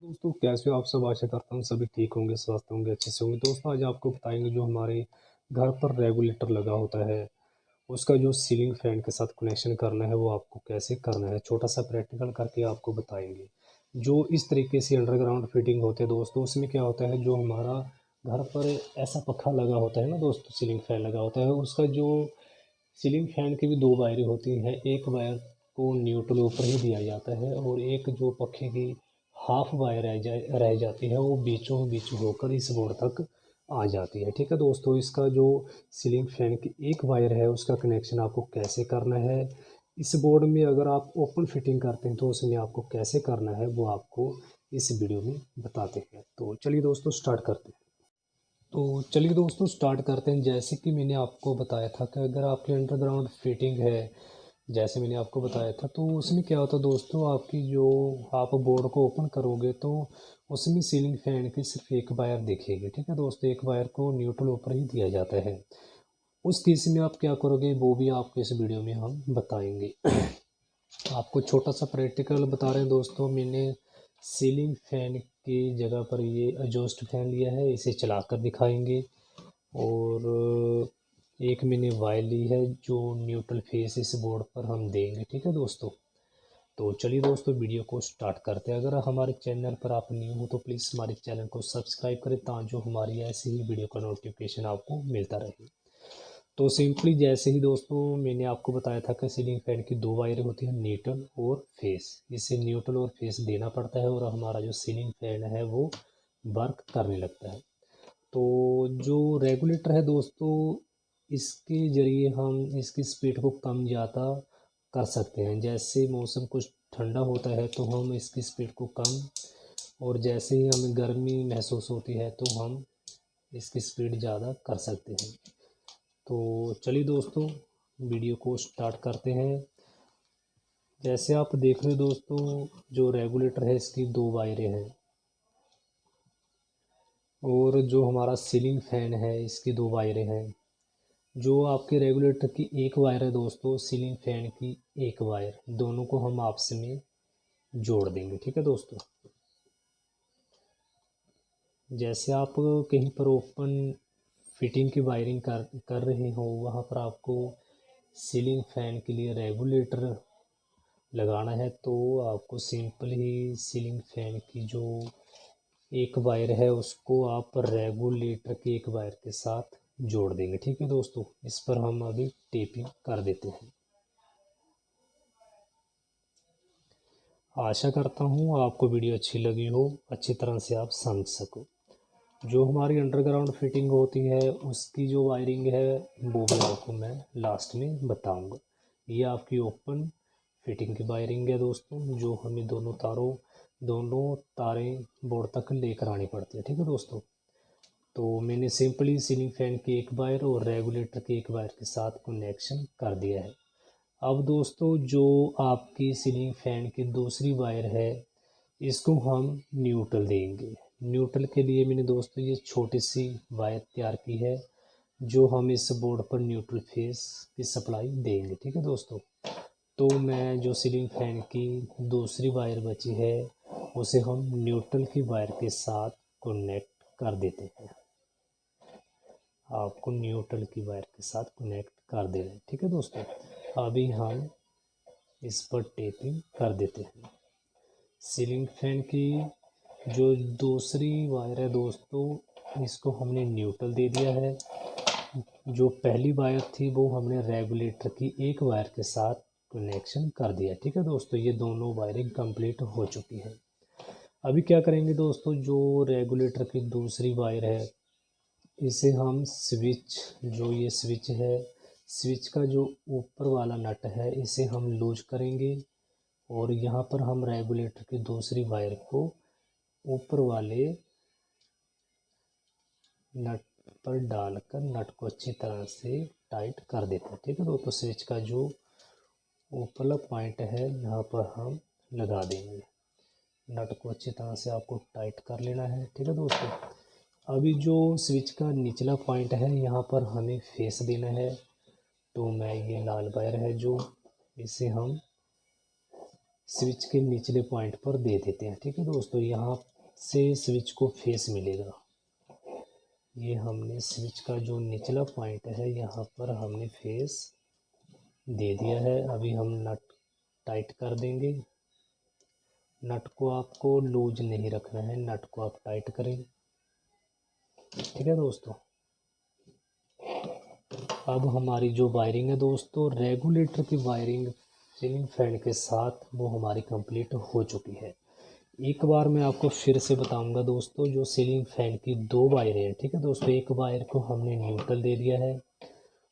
दोस्तों कैसे हो आप सब। आशा करता हूँ सभी ठीक होंगे, स्वस्थ होंगे, अच्छे से होंगे। दोस्तों आज आपको बताएंगे जो हमारे घर पर रेगुलेटर लगा होता है उसका जो सीलिंग फैन के साथ कनेक्शन करना है वो आपको कैसे करना है, छोटा सा प्रैक्टिकल करके आपको बताएंगे। जो इस तरीके से अंडरग्राउंड फिटिंग होते हैं दोस्तों, उसमें क्या होता है जो हमारा घर पर ऐसा पखा लगा होता है ना दोस्तों, सीलिंग फैन लगा होता है, उसका जो सीलिंग फैन की भी दो वायरें होती हैं। एक वायर को न्यूट्रल ऊपर ही दिया जाता है और एक जो पखे की हाफ वायर रह जाती है वो बीचों बीच होकर इस बोर्ड तक आ जाती है। ठीक है दोस्तों, इसका जो सीलिंग फैन की एक वायर है उसका कनेक्शन आपको कैसे करना है इस बोर्ड में, अगर आप ओपन फिटिंग करते हैं तो उसमें आपको कैसे करना है वो आपको इस वीडियो में बताते हैं। तो चलिए दोस्तों स्टार्ट करते हैं। तो चलिए दोस्तों स्टार्ट करते हैं। जैसे कि मैंने आपको बताया था कि अगर आपके अंडरग्राउंड फिटिंग है, जैसे मैंने आपको बताया था, तो उसमें क्या होता है दोस्तों, आपकी जो आप बोर्ड को ओपन करोगे तो उसमें सीलिंग फैन की सिर्फ एक वायर दिखेगी। ठीक है दोस्तों, एक वायर को न्यूट्रल ऊपर ही दिया जाता है। उस केस में आप क्या करोगे वो भी आपको इस वीडियो में हम बताएंगे। आपको छोटा सा प्रैक्टिकल बता रहे हैं दोस्तों। मैंने सीलिंग फैन की जगह पर ये एग्जॉस्ट फैन लिया है, इसे चलाकर दिखाएंगे। और एक मैंने वायर ली है जो न्यूट्रल फेस इस बोर्ड पर हम देंगे। ठीक है दोस्तों, तो चलिए दोस्तों वीडियो को स्टार्ट करते हैं। अगर हमारे चैनल पर आप न्यू हो तो प्लीज़ हमारे चैनल को सब्सक्राइब करें ताकि जो हमारी ऐसी ही वीडियो का नोटिफिकेशन आपको मिलता रहे। तो सिंपली जैसे ही दोस्तों मैंने आपको बताया था कि सीलिंग फैन की दो वायरें होती हैं, न्यूट्रल और फेस। इसे न्यूट्रल और फेस देना पड़ता है और हमारा जो सीलिंग फैन है वो वर्क करने लगता है। तो जो रेगुलेटर है दोस्तों, इसके ज़रिए हम इसकी स्पीड को कम ज़्यादा कर सकते हैं। जैसे मौसम कुछ ठंडा होता है तो हम इसकी स्पीड को कम, और जैसे ही हमें गर्मी महसूस होती है तो हम इसकी स्पीड ज़्यादा कर सकते हैं। तो चलिए दोस्तों वीडियो को स्टार्ट करते हैं। जैसे आप देख रहे हो दोस्तों, जो रेगुलेटर है इसकी दो वायरें हैं और जो हमारा सीलिंग फैन है इसकी दो वायरें हैं। जो आपके रेगुलेटर की एक वायर है दोस्तों, सीलिंग फैन की एक वायर, दोनों को हम आपस में जोड़ देंगे। ठीक है दोस्तों, जैसे आप कहीं पर ओपन फिटिंग की वायरिंग कर रहे हो, वहाँ पर आपको सीलिंग फैन के लिए रेगुलेटर लगाना है तो आपको सिंपल ही सीलिंग फैन की जो एक वायर है उसको आप रेगुलेटर की एक वायर के साथ जोड़ देंगे। ठीक है दोस्तों, इस पर हम अभी टेपिंग कर देते हैं। आशा करता हूँ आपको वीडियो अच्छी लगी हो, अच्छी तरह से आप समझ सको। जो हमारी अंडरग्राउंड फिटिंग होती है उसकी जो वायरिंग है वो भी आपको मैं लास्ट में बताऊंगा। ये आपकी ओपन फिटिंग की वायरिंग है दोस्तों, जो हमें दोनों तारें बोर्ड तक लेकर आनी पड़ती है। ठीक है दोस्तों, तो मैंने सिंपली सीलिंग फैन की एक वायर और रेगुलेटर की एक वायर के साथ कनेक्शन कर दिया है। अब दोस्तों जो आपकी सीलिंग फैन की दूसरी वायर है इसको हम न्यूट्रल देंगे। न्यूट्रल के लिए मैंने दोस्तों ये छोटी सी वायर तैयार की है जो हम इस बोर्ड पर न्यूट्रल फेस की सप्लाई देंगे। ठीक है दोस्तों, तो मैं जो सीलिंग फैन की दूसरी वायर बची है उसे हम न्यूट्रल की वायर के साथ कनेक्ट कर देते हैं। आपको न्यूट्रल की वायर के साथ कनेक्ट कर देना है। ठीक है दोस्तों, अभी हम इस पर टेपिंग कर देते हैं। सीलिंग फैन की जो दूसरी वायर है दोस्तों, इसको हमने न्यूट्रल दे दिया है। जो पहली वायर थी वो हमने रेगुलेटर की एक वायर के साथ कनेक्शन कर दिया। ठीक है दोस्तों, ये दोनों वायरिंग कंप्लीट हो चुकी है। अभी क्या करेंगे दोस्तों, जो रेगुलेटर की दूसरी वायर है इसे हम स्विच, जो ये स्विच है, स्विच का जो ऊपर वाला नट है इसे हम लूज करेंगे और यहाँ पर हम रेगुलेटर की दूसरी वायर को ऊपर वाले नट पर डालकर नट को अच्छी तरह से टाइट कर देते हैं। ठीक है दोस्तों, स्विच का जो ऊपरला पॉइंट है यहाँ पर हम लगा देंगे। नट को अच्छी तरह से आपको टाइट कर लेना है। ठीक है दोस्तों, अभी जो स्विच का निचला पॉइंट है यहाँ पर हमें फेस देना है। तो मैं ये लाल वायर है जो, इसे हम स्विच के निचले पॉइंट पर दे देते हैं। ठीक है दोस्तों, यहाँ से स्विच को फेस मिलेगा। ये हमने स्विच का जो निचला पॉइंट है यहाँ पर हमने फेस दे दिया है। अभी हम नट टाइट कर देंगे। नट को आपको लूज नहीं रखना है, नट को आप टाइट करें। ठीक है दोस्तों, अब हमारी जो वायरिंग है दोस्तों, रेगुलेटर की वायरिंग सीलिंग फैन के साथ वो हमारी कंप्लीट हो चुकी है। एक बार मैं आपको फिर से बताऊंगा दोस्तों, जो सीलिंग फैन की दो वायरें हैं। ठीक है दोस्तों, एक वायर को हमने न्यूट्रल दे दिया है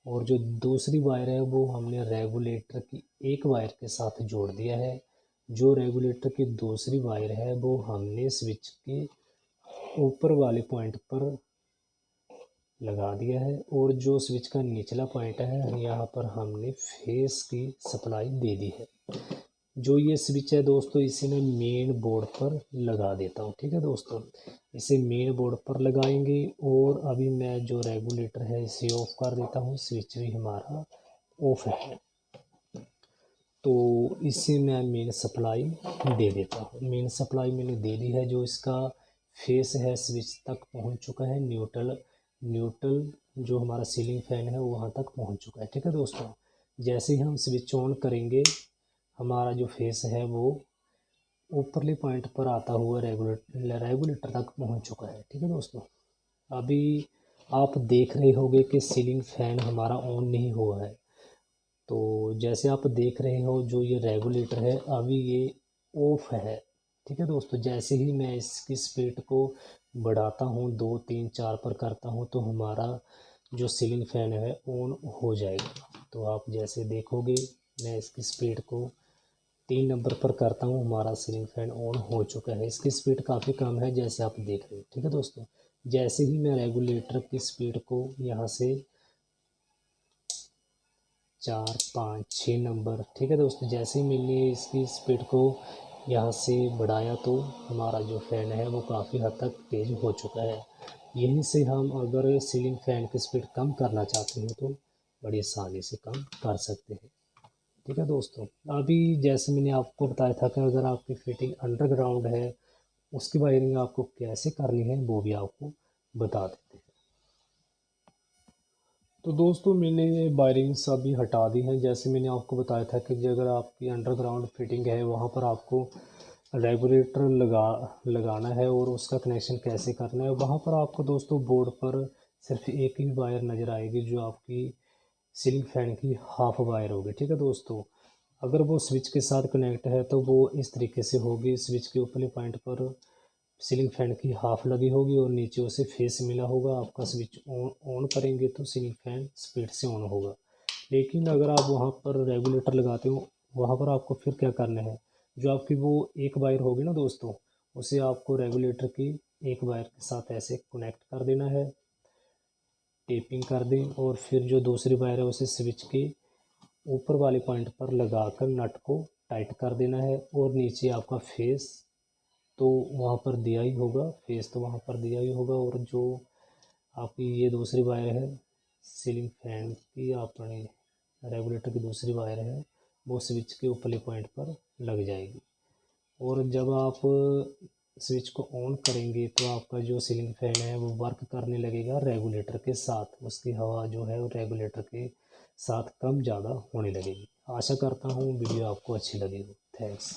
और जो दूसरी वायर है वो हमने रेगुलेटर की एक वायर के साथ जोड़ दिया है। जो रेगुलेटर की दूसरी वायर है वो हमने स्विच के ऊपर वाले पॉइंट पर लगा दिया है और जो स्विच का निचला पॉइंट है यहाँ पर हमने फेस की सप्लाई दे दी है। जो ये स्विच है दोस्तों, इसे मैं मेन बोर्ड पर लगा देता हूँ। ठीक है दोस्तों, इसे मेन बोर्ड पर लगाएंगे और अभी मैं जो रेगुलेटर है इसे ऑफ कर देता हूँ। स्विच भी हमारा ऑफ है, तो इसे मैं मेन सप्लाई दे देता हूँ। मेन सप्लाई मैंने दे दी है। जो इसका फेस है स्विच तक पहुँच चुका है। न्यूट्रल न्यूट्रल जो हमारा सीलिंग फैन है वहाँ तक पहुँच चुका है। ठीक है दोस्तों, जैसे ही हम स्विच ऑन करेंगे हमारा जो फेस है वो ऊपरले पॉइंट पर आता हुआ रेगुलेटर तक पहुँच चुका है। ठीक है दोस्तों, अभी आप देख रहे होंगे कि सीलिंग फैन हमारा ऑन नहीं हुआ है। तो जैसे आप देख रहे हो जो ये रेगुलेटर है अभी ये ऑफ है। ठीक है दोस्तों, जैसे ही मैं इसकी स्पीड को बढ़ाता हूँ, 2 3 4 पर करता हूँ तो हमारा जो सीलिंग फैन है ऑन हो जाएगा। तो आप जैसे देखोगे मैं इसकी स्पीड को 3 नंबर पर करता हूँ, हमारा सीलिंग फैन ऑन हो चुका है। इसकी स्पीड काफ़ी कम है जैसे आप देख रहे हो। ठीक है दोस्तों, जैसे ही मैं रेगुलेटर की स्पीड को यहाँ से 4 5 6 नंबर, ठीक है दोस्तों, जैसे ही मैंने इसकी स्पीड को यहाँ से बढ़ाया तो हमारा जो फ़ैन है वो काफ़ी हद तक तेज़ हो चुका है। यहीं से हम अगर सीलिंग फ़ैन की स्पीड कम करना चाहते हैं तो बड़ी आसानी से कम कर सकते हैं। ठीक है दोस्तों, अभी जैसे मैंने आपको बताया था कि अगर आपकी फिटिंग अंडरग्राउंड है उसकी वायरिंग आपको कैसे करनी है वो भी आपको बता देते हैं। तो दोस्तों मैंने ये वायरिंग्स अभी हटा दी हैं। जैसे मैंने आपको बताया था कि जो अगर आपकी अंडरग्राउंड फिटिंग है वहाँ पर आपको रेगुलेटर लगाना है और उसका कनेक्शन कैसे करना है, वहाँ पर आपको दोस्तों बोर्ड पर सिर्फ एक ही वायर नज़र आएगी जो आपकी सीलिंग फैन की हाफ वायर होगी। ठीक है दोस्तों, अगर वो स्विच के साथ कनेक्ट है तो वो इस तरीके से होगी। स्विच के ऊपरले पॉइंट पर सीलिंग फैन की हाफ लगी होगी और नीचे उसे फेस मिला होगा। आपका स्विच ऑन करेंगे तो सीलिंग फैन स्पीड से ऑन होगा। लेकिन अगर आप वहाँ पर रेगुलेटर लगाते हो वहाँ पर आपको फिर क्या करना है, जो आपकी वो एक वायर होगी ना दोस्तों, उसे आपको रेगुलेटर की एक वायर के साथ ऐसे कनेक्ट कर देना है, टेपिंग कर दें और फिर जो दूसरी वायर है उसे स्विच के ऊपर वाले पॉइंट पर लगाकर नट को टाइट कर देना है और नीचे आपका फेस तो वहाँ पर दिया ही होगा, फेस तो वहाँ पर दिया ही होगा और जो आपकी ये दूसरी वायर है सीलिंग फैन की, अपने रेगुलेटर की दूसरी वायर है वो स्विच के ऊपरले पॉइंट पर लग जाएगी। और जब आप स्विच को ऑन करेंगे तो आपका जो सीलिंग फैन है वो वर्क करने लगेगा रेगुलेटर के साथ। उसकी हवा जो है वो रेगुलेटर के साथ कम ज़्यादा होने लगेगी। आशा करता हूँ वीडियो आपको अच्छी लगी हो। थैंक्स।